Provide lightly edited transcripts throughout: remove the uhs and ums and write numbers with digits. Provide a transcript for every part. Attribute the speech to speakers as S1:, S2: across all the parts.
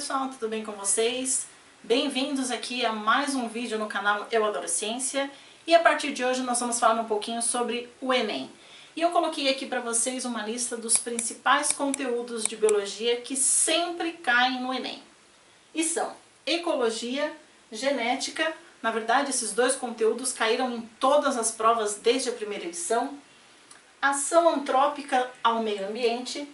S1: pessoal, tudo bem com vocês? Bem-vindos aqui a mais um vídeo no canal Eu Adoro Ciência. E a partir de hoje nós vamos falar um pouquinho sobre o Enem. E eu coloquei aqui para vocês uma lista dos principais conteúdos de biologia que sempre caem no Enem. E são ecologia, genética. Na verdade, esses dois conteúdos caíram em todas as provas desde a primeira edição. Ação antrópica ao meio ambiente,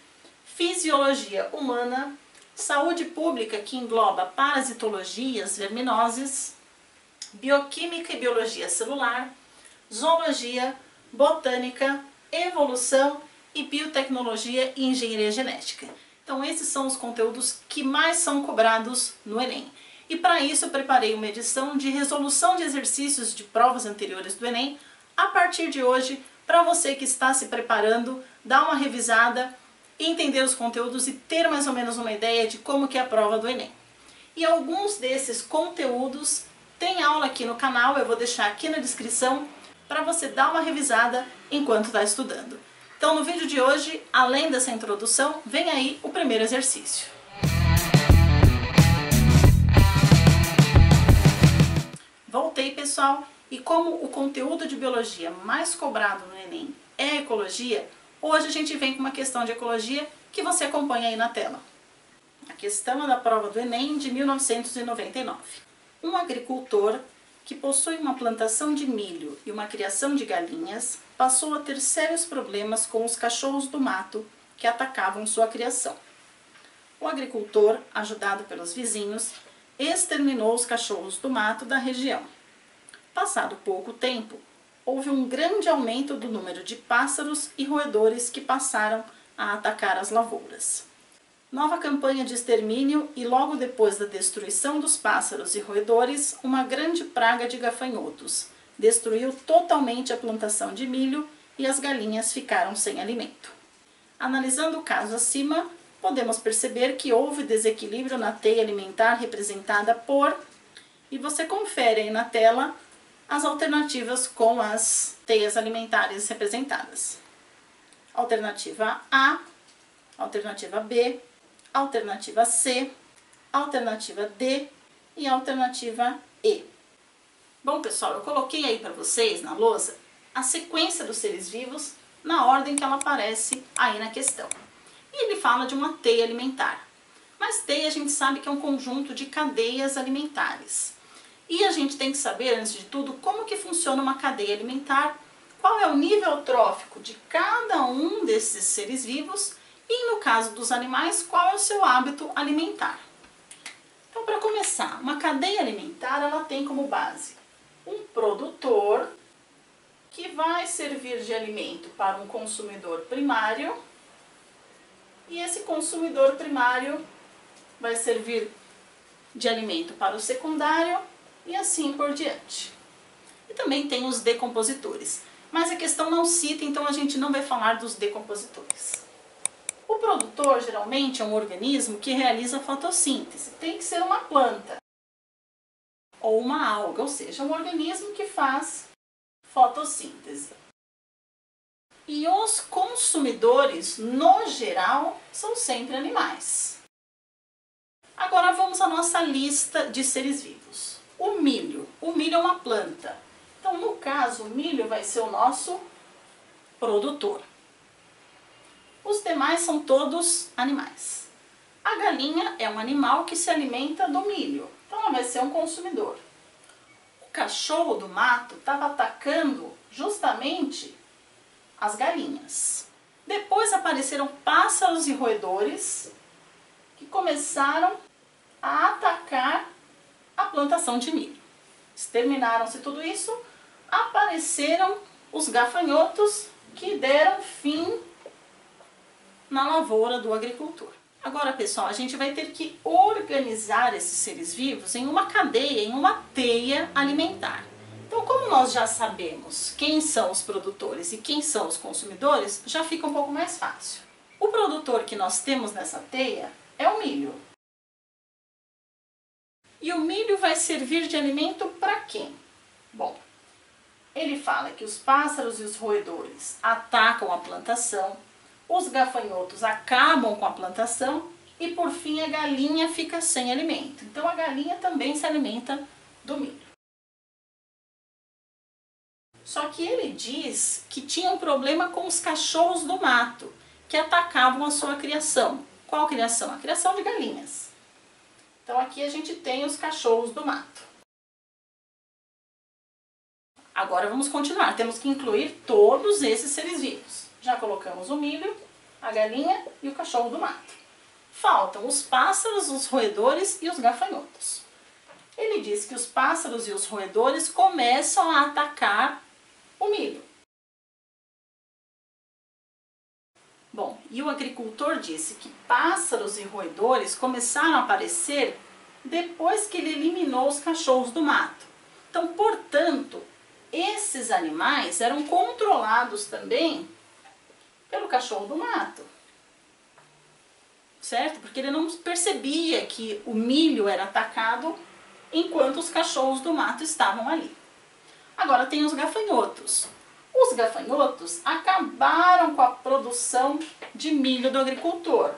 S1: fisiologia humana, saúde pública, que engloba parasitologia, verminoses, bioquímica e biologia celular, zoologia, botânica, evolução e biotecnologia e engenharia genética. Então esses são os conteúdos que mais são cobrados no Enem. E para isso eu preparei uma edição de resolução de exercícios de provas anteriores do Enem a partir de hoje, para você que está se preparando, dar uma revisada, entender os conteúdos e ter mais ou menos uma ideia de como que é a prova do Enem. E alguns desses conteúdos tem aula aqui no canal, eu vou deixar aqui na descrição para você dar uma revisada enquanto está estudando. Então no vídeo de hoje, além dessa introdução, vem aí o primeiro exercício. Voltei, pessoal, e como o conteúdo de biologia mais cobrado no Enem é ecologia, hoje a gente vem com uma questão de ecologia que você acompanha aí na tela. A questão é da prova do Enem de 1999. Um agricultor que possui uma plantação de milho e uma criação de galinhas passou a ter sérios problemas com os cachorros do mato que atacavam sua criação. O agricultor, ajudado pelos vizinhos, exterminou os cachorros do mato da região. Passado pouco tempo, houve um grande aumento do número de pássaros e roedores que passaram a atacar as lavouras. Nova campanha de extermínio e logo depois da destruição dos pássaros e roedores, uma grande praga de gafanhotos destruiu totalmente a plantação de milho e as galinhas ficaram sem alimento. Analisando o caso acima, podemos perceber que houve desequilíbrio na teia alimentar representada por... E você confere aí na tela as alternativas com as teias alimentares representadas. Alternativa A, alternativa B, alternativa C, alternativa D e alternativa E. Bom, pessoal, eu coloquei aí para vocês na lousa a sequência dos seres vivos na ordem que ela aparece aí na questão. E ele fala de uma teia alimentar. Mas teia a gente sabe que é um conjunto de cadeias alimentares. E a gente tem que saber, antes de tudo, como que funciona uma cadeia alimentar, qual é o nível trófico de cada um desses seres vivos e, no caso dos animais, qual é o seu hábito alimentar. Então, para começar, uma cadeia alimentar ela tem como base um produtor que vai servir de alimento para um consumidor primário e esse consumidor primário vai servir de alimento para o secundário e assim por diante. E também tem os decompositores, mas a questão não cita, então a gente não vai falar dos decompositores. O produtor geralmente é um organismo que realiza fotossíntese, tem que ser uma planta ou uma alga, ou seja, um organismo que faz fotossíntese. E os consumidores, no geral, são sempre animais. Agora vamos à nossa lista de seres vivos. O milho. O milho é uma planta. Então, no caso, o milho vai ser o nosso produtor. Os demais são todos animais. A galinha é um animal que se alimenta do milho. Então, ela vai ser um consumidor. O cachorro do mato estava atacando justamente as galinhas. Depois apareceram pássaros e roedores que começaram a atacar a plantação de milho. Exterminaram-se tudo isso, apareceram os gafanhotos que deram fim na lavoura do agricultor. Agora, pessoal, a gente vai ter que organizar esses seres vivos em uma cadeia, em uma teia alimentar. Então, como nós já sabemos quem são os produtores e quem são os consumidores, já fica um pouco mais fácil. O produtor que nós temos nessa teia é o milho. E o milho vai servir de alimento para quem? Bom, ele fala que os pássaros e os roedores atacam a plantação, os gafanhotos acabam com a plantação e por fim a galinha fica sem alimento. Então a galinha também se alimenta do milho. Só que ele diz que tinha um problema com os cachorros do mato, que atacavam a sua criação. Qual criação? A criação de galinhas. Então aqui a gente tem os cachorros do mato. Agora vamos continuar, temos que incluir todos esses seres vivos. Já colocamos o milho, a galinha e o cachorro do mato. Faltam os pássaros, os roedores e os gafanhotos. Ele diz que os pássaros e os roedores começam a atacar o milho. Bom, e o agricultor disse que pássaros e roedores começaram a aparecer depois que ele eliminou os cachorros do mato. Então, portanto, esses animais eram controlados também pelo cachorro do mato, certo? Porque ele não percebia que o milho era atacado enquanto os cachorros do mato estavam ali. Agora tem os gafanhotos. Os gafanhotos acabaram com a produção de milho do agricultor.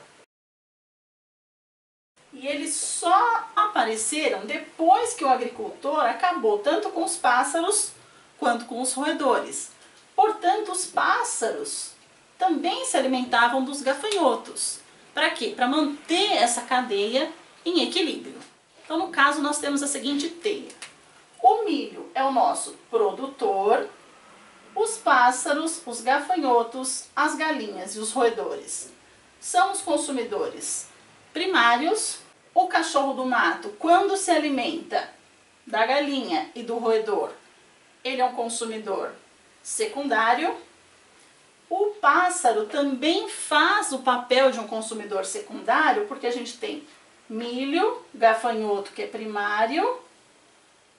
S1: E eles só apareceram depois que o agricultor acabou tanto com os pássaros quanto com os roedores. Portanto, os pássaros também se alimentavam dos gafanhotos. Para quê? Para manter essa cadeia em equilíbrio. Então, no caso, nós temos a seguinte teia. O milho é o nosso produtor, os pássaros, os gafanhotos, as galinhas e os roedores são os consumidores primários. O cachorro do mato, quando se alimenta da galinha e do roedor, ele é um consumidor secundário. O pássaro também faz o papel de um consumidor secundário, porque a gente tem milho, gafanhoto que é primário,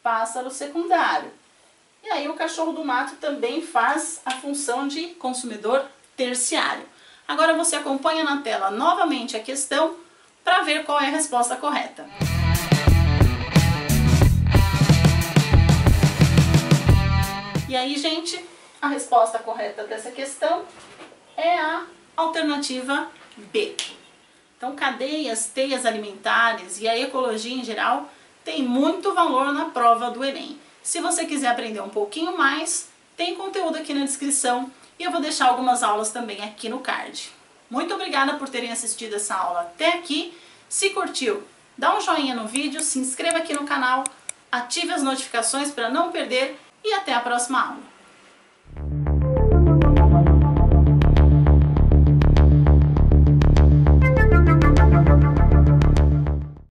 S1: pássaro secundário. E aí o cachorro do mato também faz a função de consumidor terciário. Agora você acompanha na tela novamente a questão para ver qual é a resposta correta. E aí, gente, a resposta correta dessa questão é a alternativa B. Então, cadeias, teias alimentares e a ecologia em geral tem muito valor na prova do Enem. Se você quiser aprender um pouquinho mais, tem conteúdo aqui na descrição e eu vou deixar algumas aulas também aqui no card. Muito obrigada por terem assistido essa aula até aqui. Se curtiu, dá um joinha no vídeo, se inscreva aqui no canal, ative as notificações para não perder e até a próxima aula.